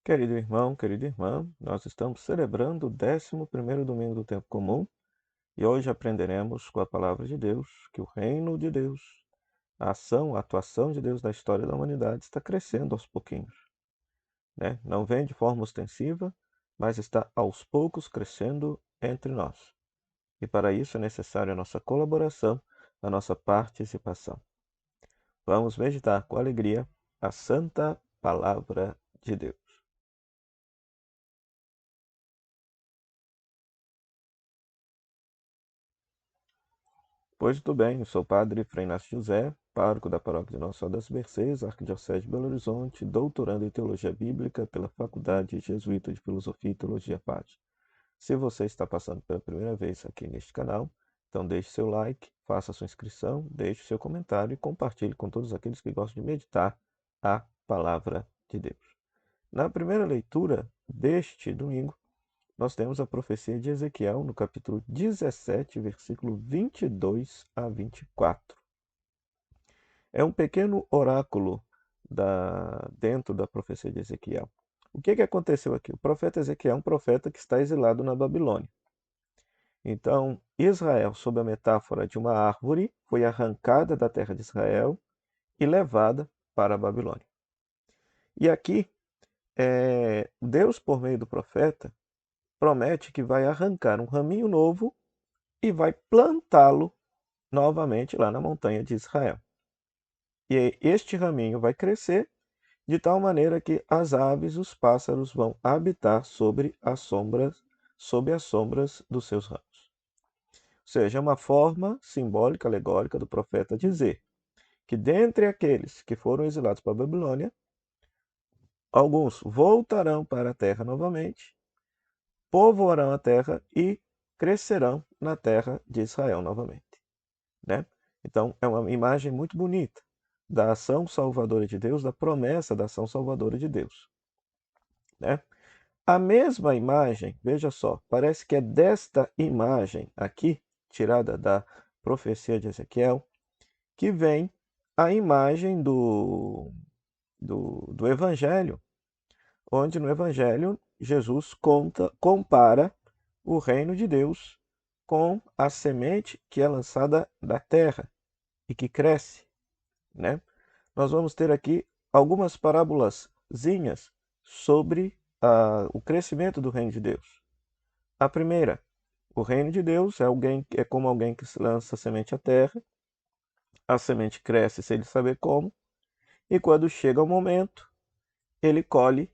Querido irmão, querida irmã, nós estamos celebrando o 11º domingo do tempo comum e hoje aprenderemos com a palavra de Deus que o reino de Deus, a ação, a atuação de Deus na história da humanidade está crescendo aos pouquinhos, né? Não vem de forma ostensiva, mas está aos poucos crescendo entre nós. E para isso é necessária a nossa colaboração, a nossa participação. Vamos meditar com alegria a santa palavra de Deus. Pois tudo bem, eu sou o padre Frei Inácio José, pároco da paróquia de Nossa Senhora das Mercês, arquidiocese de Belo Horizonte, doutorando em Teologia Bíblica pela Faculdade Jesuíta de Filosofia e Teologia PAD. Se você está passando pela primeira vez aqui neste canal, então deixe seu like, faça sua inscrição, deixe seu comentário e compartilhe com todos aqueles que gostam de meditar a Palavra de Deus. Na primeira leitura deste domingo, nós temos a profecia de Ezequiel no capítulo 17, versículo 22 a 24. É um pequeno oráculo dentro da profecia de Ezequiel. O que aconteceu aqui? O profeta Ezequiel é um profeta que está exilado na Babilônia. Então, Israel, sob a metáfora de uma árvore, foi arrancada da terra de Israel e levada para a Babilônia. E aqui, Deus, por meio do profeta, promete que vai arrancar um raminho novo e vai plantá-lo novamente lá na montanha de Israel. E este raminho vai crescer de tal maneira que as aves, os pássaros vão habitar sob as sombras dos seus ramos. Ou seja, é uma forma simbólica, alegórica do profeta dizer que dentre aqueles que foram exilados para a Babilônia, alguns voltarão para a terra novamente, povoarão a terra e crescerão na terra de Israel novamente, né? Então, é uma imagem muito bonita da ação salvadora de Deus, da promessa da ação salvadora de Deus, né? A mesma imagem, veja só, parece que é desta imagem aqui, tirada da profecia de Ezequiel, que vem a imagem do Evangelho, onde no Evangelho Jesus compara o reino de Deus com a semente que é lançada da terra e que cresce, né? Nós vamos ter aqui algumas parábolazinhas sobre o crescimento do reino de Deus. A primeira, o reino de Deus é como alguém que lança semente à terra, a semente cresce sem ele saber como, e quando chega o momento, ele colhe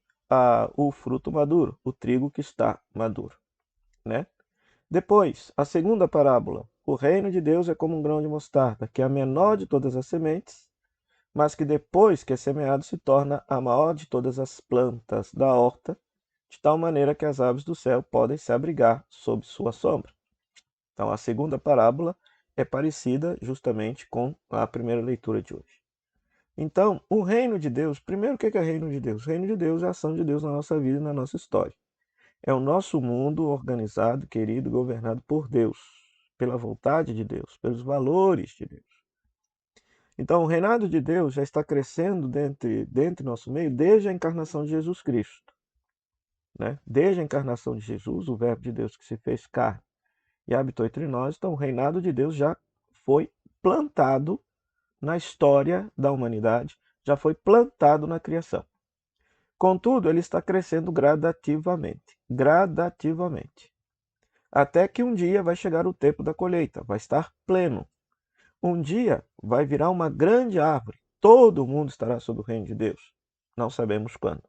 o fruto maduro, o trigo que está maduro, né? Depois, a segunda parábola, o reino de Deus é como um grão de mostarda, que é a menor de todas as sementes, mas que depois que é semeado se torna a maior de todas as plantas da horta, de tal maneira que as aves do céu podem se abrigar sob sua sombra. Então, a segunda parábola é parecida justamente com a primeira leitura de hoje. Então, o reino de Deus, primeiro, o que é o reino de Deus? O reino de Deus é a ação de Deus na nossa vida e na nossa história. É o nosso mundo organizado, querido, governado por Deus, pela vontade de Deus, pelos valores de Deus. Então, o reinado de Deus já está crescendo dentro do nosso meio desde a encarnação de Jesus Cristo, né? Desde a encarnação de Jesus, o Verbo de Deus que se fez carne e habitou entre nós, então o reinado de Deus já foi plantado na história da humanidade, já foi plantado na criação. Contudo, ele está crescendo gradativamente, até que um dia vai chegar o tempo da colheita, vai estar pleno. Um dia vai virar uma grande árvore, todo mundo estará sob o reino de Deus. Não sabemos quando.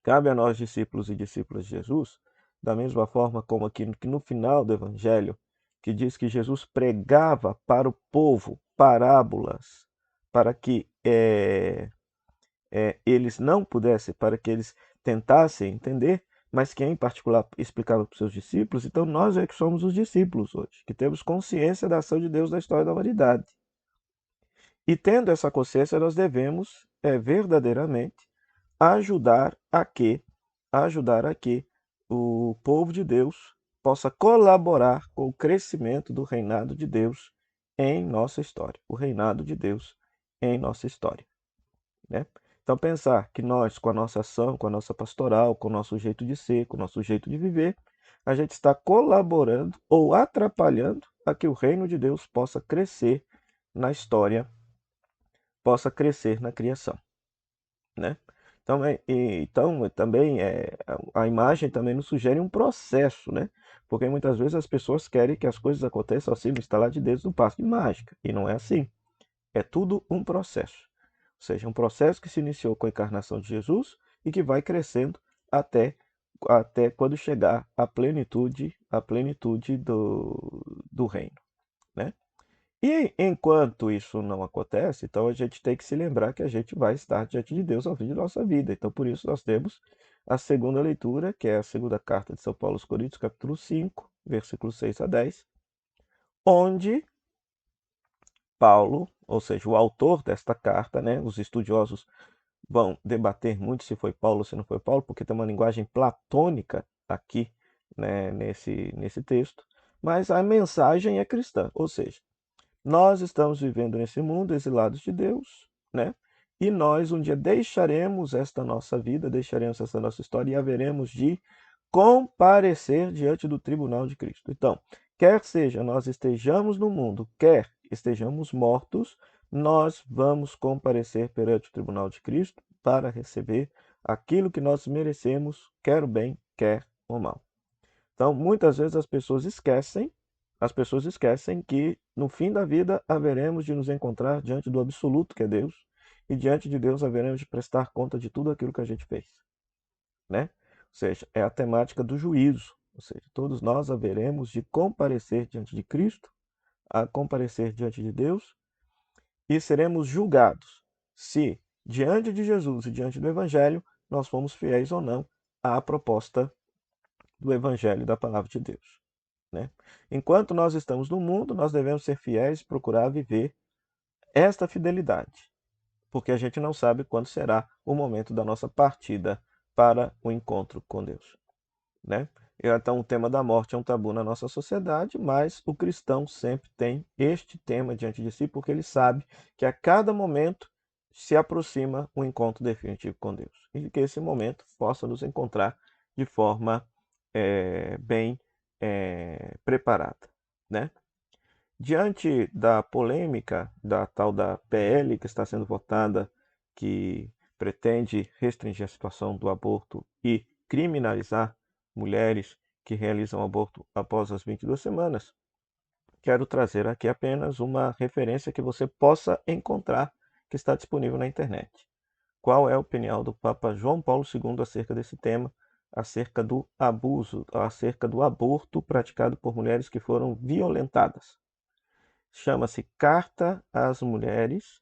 Cabe a nós, discípulos e discípulas de Jesus, da mesma forma como aqui no final do Evangelho, que diz que Jesus pregava para o povo parábolas, para que eles não pudessem, para que eles tentassem entender, mas que em particular explicava para os seus discípulos. Então nós é que somos os discípulos hoje, que temos consciência da ação de Deus na história da humanidade. E tendo essa consciência, nós devemos verdadeiramente ajudar a que o povo de Deus possa colaborar com o crescimento do reinado de Deus em nossa história. O reinado de Deus em nossa história, né? Então, pensar que nós, com a nossa ação, com a nossa pastoral, com o nosso jeito de ser, com o nosso jeito de viver, a gente está colaborando ou atrapalhando a que o reino de Deus possa crescer na história, possa crescer na criação, né? Então, também a imagem também nos sugere um processo, né? Porque muitas vezes as pessoas querem que as coisas aconteçam assim no estalar de dedos, no passe de mágica, e não é assim. É tudo um processo. Ou seja, um processo que se iniciou com a encarnação de Jesus e que vai crescendo até, até quando chegar à plenitude do reino, né? E enquanto isso não acontece, então a gente tem que se lembrar que a gente vai estar diante de Deus ao fim de nossa vida. Então, por isso, nós temos a segunda leitura, que é a segunda carta de São Paulo aos Coríntios, capítulo 5, versículos 6 a 10, onde Paulo, ou seja, o autor desta carta, né, os estudiosos vão debater muito se foi Paulo ou se não foi Paulo, porque tem uma linguagem platônica aqui, né, nesse texto, mas a mensagem é cristã, ou seja, nós estamos vivendo nesse mundo exilados de Deus, né? E nós um dia deixaremos esta nossa vida, deixaremos essa nossa história e haveremos de comparecer diante do tribunal de Cristo. Então, quer seja nós estejamos no mundo, quer estejamos mortos, nós vamos comparecer perante o tribunal de Cristo para receber aquilo que nós merecemos, quer o bem, quer o mal. Então, muitas vezes as pessoas esquecem que no fim da vida haveremos de nos encontrar diante do absoluto que é Deus, e diante de Deus haveremos de prestar conta de tudo aquilo que a gente fez, né? Ou seja, é a temática do juízo, ou seja, todos nós haveremos de comparecer diante de Cristo, a comparecer diante de Deus e seremos julgados se diante de Jesus e diante do evangelho nós fomos fiéis ou não à proposta do evangelho da palavra de Deus, né? Enquanto nós estamos no mundo, nós devemos ser fiéis e procurar viver esta fidelidade, porque a gente não sabe quando será o momento da nossa partida para o encontro com Deus, né? Então, o tema da morte é um tabu na nossa sociedade, mas o cristão sempre tem este tema diante de si, porque ele sabe que a cada momento se aproxima um encontro definitivo com Deus, e que esse momento possa nos encontrar de forma bem preparada, né? Diante da polêmica da tal da PL que está sendo votada, que pretende restringir a situação do aborto e criminalizar mulheres que realizam aborto após as 22 semanas, quero trazer aqui apenas uma referência que você possa encontrar, que está disponível na internet. Qual é a opinião do Papa João Paulo II acerca desse tema, acerca do abuso, acerca do aborto praticado por mulheres que foram violentadas? Chama-se Carta às Mulheres,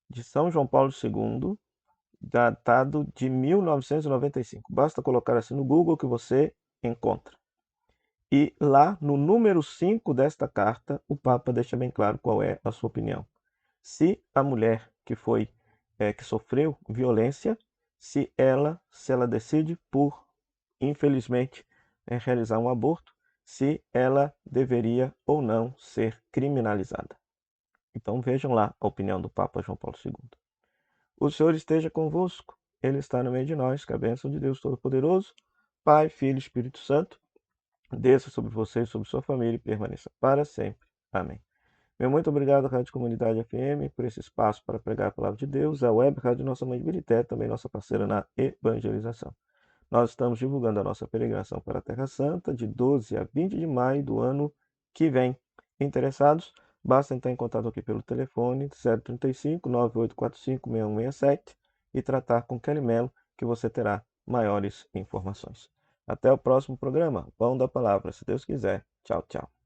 de São João Paulo II, datado de 1995. Basta colocar assim no Google que você encontra. E lá no número 5 desta carta, o Papa deixa bem claro qual é a sua opinião. Se a mulher que sofreu violência, se ela decide por, infelizmente, realizar um aborto, se ela deveria ou não ser criminalizada. Então vejam lá a opinião do Papa João Paulo II. O Senhor esteja convosco, Ele está no meio de nós, que a bênção de Deus Todo-Poderoso, Pai, Filho e Espírito Santo, desça sobre você e sobre sua família e permaneça para sempre. Amém. Meu muito obrigado, Rádio Comunidade FM, por esse espaço para pregar a palavra de Deus, a Web Rádio Nossa Mãe de Birité, também nossa parceira na evangelização. Nós estamos divulgando a nossa peregrinação para a Terra Santa de 12 a 20 de maio do ano que vem. Interessados? Basta entrar em contato aqui pelo telefone 035 9845 6167 e tratar com Kelly Mello, que você terá maiores informações. Até o próximo programa. Pão da Palavra, se Deus quiser. Tchau, tchau.